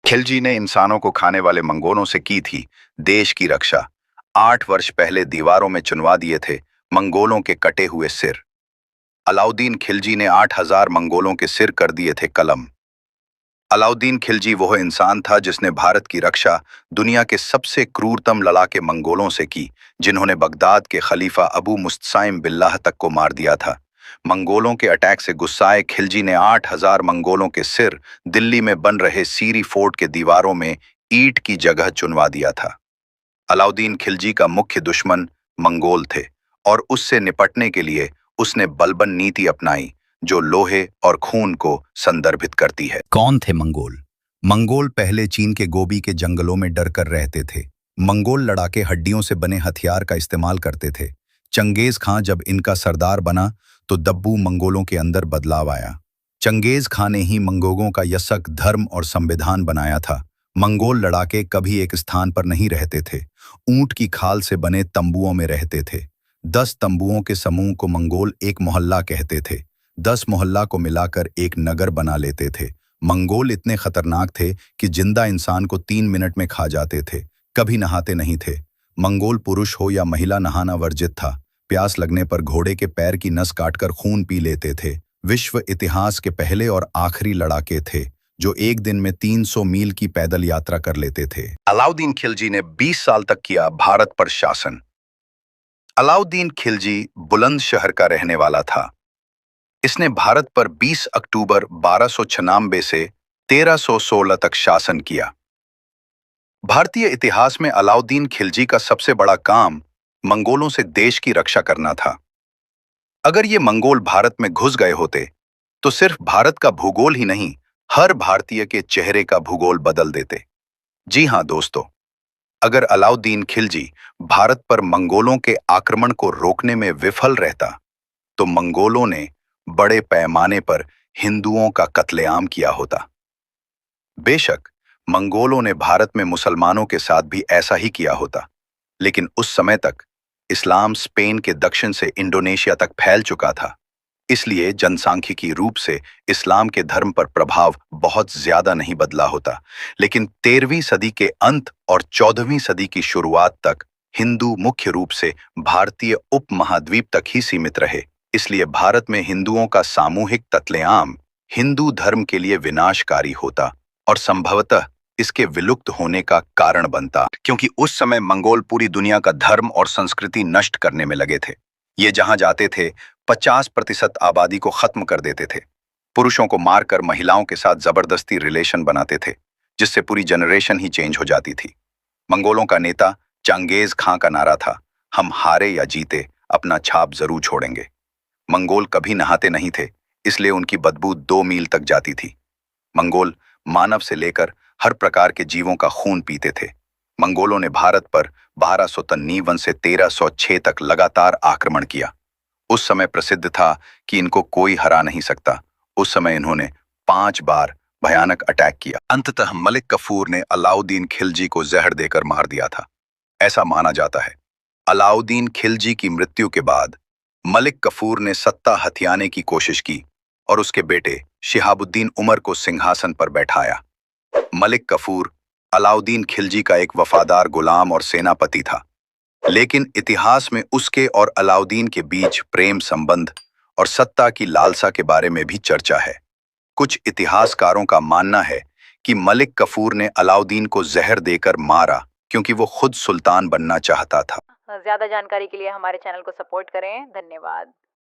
खिलजी ने इंसानों को खाने वाले मंगोलों से की थी देश की रक्षा। 8 वर्ष पहले दीवारों में चुनवा दिए थे मंगोलों के कटे हुए सिर। अलाउद्दीन खिलजी ने 8,000 मंगोलों के सिर कर दिए थे कलम। अलाउद्दीन खिलजी वह इंसान था जिसने भारत की रक्षा दुनिया के सबसे क्रूरतम लड़ाके मंगोलों से की, जिन्होंने बगदाद के खलीफा अबू मुस्तसाइम बिल्लाह तक को मार दिया था। मंगोलों के अटैक से गुस्साए खिलजी ने 8,000 मंगोलों के सिर दिल्ली में बन रहे सीरी फोर्ट के दीवारों में ईंट की जगह चुनवा दिया था। अलाउद्दीन खिलजी का मुख्य दुश्मन मंगोल थे और उससे निपटने के लिए उसने बलबन नीति अपनाई, जो लोहे और खून को संदर्भित करती है। कौन थे मंगोल? मंगोल पहले चीन के गोबी के जंगलों में डर कर रहते थे। मंगोल लड़ाके हड्डियों से बने हथियार का इस्तेमाल करते थे। चंगेज खां जब इनका सरदार बना तो दब्बू मंगोलों के अंदर बदलाव आया। चंगेज खां ने ही मंगोलों का यशक धर्म और संविधान बनाया था। मंगोल लड़ाके कभी एक स्थान पर नहीं रहते थे, ऊंट की खाल से बने तंबुओं में रहते थे। 10 तंबुओं के समूह को मंगोल एक मोहल्ला कहते थे। 10 मोहल्ला को मिलाकर एक नगर बना लेते थे। मंगोल इतने खतरनाक थे कि जिंदा इंसान को 3 मिनट में खा जाते थे। कभी नहाते नहीं थे। मंगोल पुरुष हो या महिला नहाना वर्जित था। प्यास लगने पर घोड़े के पैर की नस काटकर खून पी लेते थे। विश्व इतिहास के पहले और आखिरी लड़ाके थे जो एक दिन में 300 मील की पैदल यात्रा कर लेते थे। अलाउद्दीन खिलजी ने 20 साल तक किया भारत पर शासन। अलाउद्दीन खिलजी बुलंदशहर का रहने वाला था। इसने भारत पर 20 अक्टूबर 1296 से 1316 तक शासन किया। भारतीय इतिहास में अलाउद्दीन खिलजी का सबसे बड़ा काम मंगोलों से देश की रक्षा करना था। अगर ये मंगोल भारत में घुस गए होते तो सिर्फ भारत का भूगोल ही नहीं, हर भारतीय के चेहरे का भूगोल बदल देते। जी हां दोस्तों, अगर अलाउद्दीन खिलजी भारत पर मंगोलों के आक्रमण को रोकने में विफल रहता तो मंगोलों ने बड़े पैमाने पर हिंदुओं का कत्लेआम किया होता। बेशक मंगोलों ने भारत में मुसलमानों के साथ भी ऐसा ही किया होता, लेकिन उस समय तक इस्लाम स्पेन के दक्षिण से इंडोनेशिया तक फैल चुका था। इसलिए जनसांख्यिकी रूप से इस्लाम के धर्म पर प्रभाव बहुत ज्यादा नहीं बदला होता। लेकिन 13वीं सदी के अंत और 14वीं सदी की शुरुआत तक हिंदू मुख्य रूप से भारतीय उपमहाद्वीप तक ही सीमित रहे। इसलिए भारत में हिंदुओं का सामूहिक कत्लेआम हिंदू धर्म के लिए विनाशकारी होता और संभवतः इसके विलुप्त होने का कारण बनता, क्योंकि उस समय मंगोल पूरी दुनिया का धर्म और संस्कृति नष्ट करने में लगे थे। ये जहां जाते थे 50% आबादी को खत्म कर देते थे। पुरुषों को मारकर महिलाओं के साथ जबरदस्ती रिलेशन बनाते थे, जिससे पूरी जनरेशन ही चेंज हो जाती थी। मंगोलों का नेता चंगेज खां का नारा था, हम हारे या जीते अपना छाप जरूर छोड़ेंगे। मंगोल कभी नहाते नहीं थे, इसलिए उनकी बदबू 2 मील तक जाती थी। मंगोल मानव से लेकर हर प्रकार के जीवों का खून पीते थे। मंगोलों ने भारत पर 1253 से 1306 तक लगातार आक्रमण किया। उस समय प्रसिद्ध था कि इनको कोई हरा नहीं सकता। उस समय इन्होंने 5 बार भयानक अटैक किया। अंततः मलिक कफूर ने अलाउद्दीन खिलजी को जहर देकर मार दिया था, ऐसा माना जाता है। अलाउद्दीन खिलजी की मृत्यु के बाद मलिक कफूर ने सत्ता हथियाने की कोशिश की और उसके बेटे शिहाबुद्दीन उमर को सिंहासन पर बैठाया। मलिक कफूर अलाउद्दीन खिलजी का एक वफादार गुलाम और सेनापति था, लेकिन इतिहास में उसके और अलाउद्दीन के बीच प्रेम संबंध और सत्ता की लालसा के बारे में भी चर्चा है। कुछ इतिहासकारों का मानना है कि मलिक कफूर ने अलाउद्दीन को जहर देकर मारा क्योंकि वो खुद सुल्तान बनना चाहता था। ज्यादा जानकारी के लिए हमारे चैनल को सपोर्ट करें। धन्यवाद।